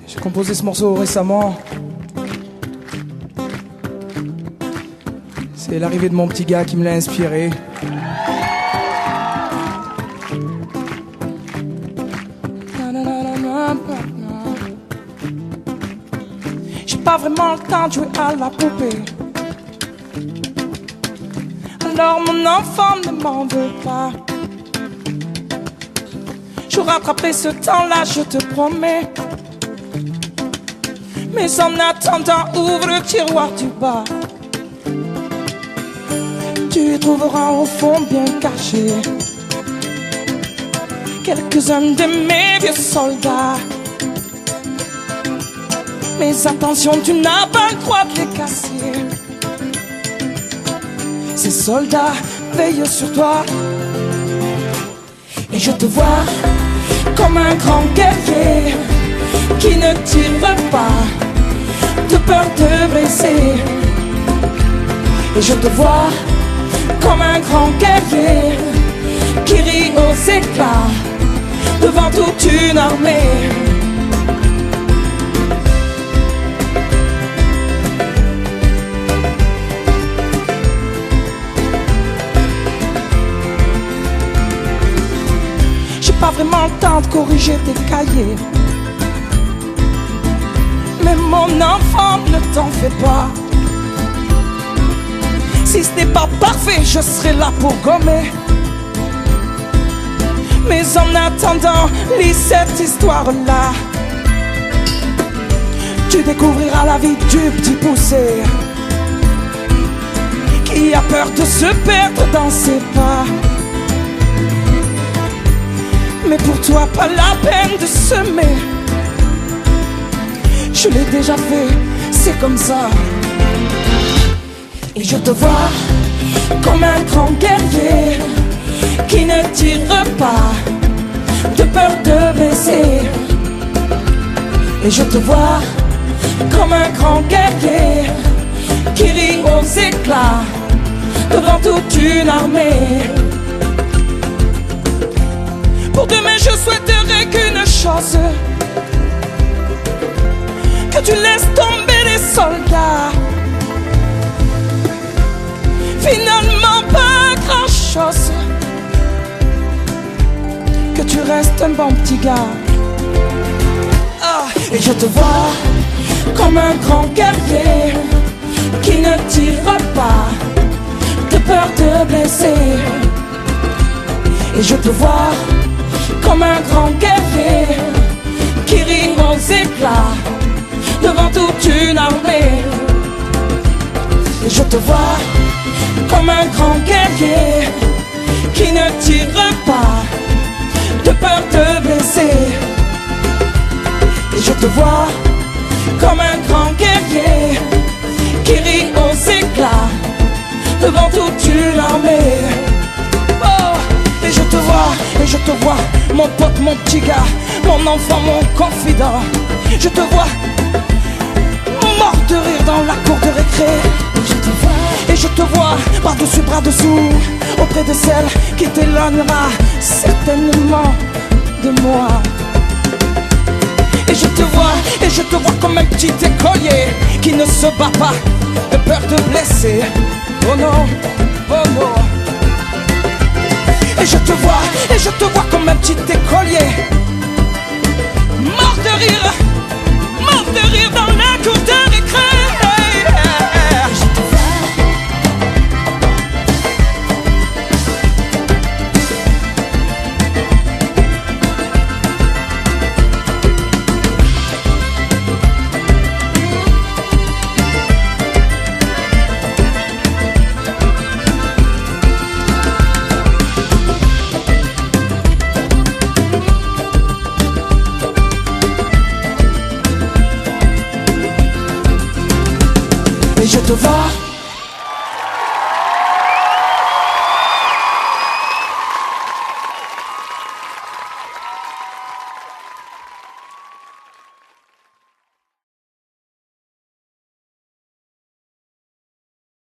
J'ai composé ce morceau récemment. C'est l'arrivée de mon petit gars qui me l'a inspiré. J'ai pas vraiment le temps de jouer à la poupée. Alors mon enfant ne m'en veut pas. Je rattraperai ce temps-là, je te promets. Mais en attendant, ouvre le tiroir du bas. Tu trouveras au fond bien caché quelques-uns de mes vieux soldats. Mais attention, tu n'as pas le droit de les casser. Ces soldats veillent sur toi. Et je te vois comme un grand guerrier qui ne tire pas de peur de blesser. Et je te vois comme un grand guerrier qui rit aux éclats devant toute une armée. J'ai pas vraiment le temps de corriger tes cahiers, mais mon enfant, ne t'en fais pas. Si ce n'est pas parfait, je serai là pour gommer. Mais en attendant, lis cette histoire-là. Tu découvriras la vie du petit poussé qui a peur de se perdre dans ses pas. Mais pour toi, pas la peine de semer. Je l'ai déjà fait, c'est comme ça. Et je te vois comme un grand guerrier qui ne tire pas de peur de blesser. Et je te vois comme un grand guerrier qui rit aux éclats devant toute une armée. Pour demain, je souhaiterais qu'une chose, que tu laisses tomber les soldats. Finalement pas grand chose, que tu restes un bon petit gars. Et je te vois comme un grand guerrier qui ne tire pas de peur de blesser. Et je te vois comme un grand guerrier qui rit aux éclats devant toute une armée. Et je te vois comme un grand guerrier qui ne tire pas de peur de blesser. Et je te vois comme un grand guerrier qui rit aux éclats devant toute une armée. Oh, et je te vois, mon pote, mon petit gars, mon enfant, mon confident. Je te vois mort de rire dans la cour de récré. Et je te vois par-dessus, bras-dessous, auprès de celle qui t'éloignera certainement de moi. Et je te vois comme un petit écolier qui ne se bat pas de peur de blesser. Oh non, oh non. Et je te vois comme un petit écolier mort de rire dans la cour de récré. Je te vois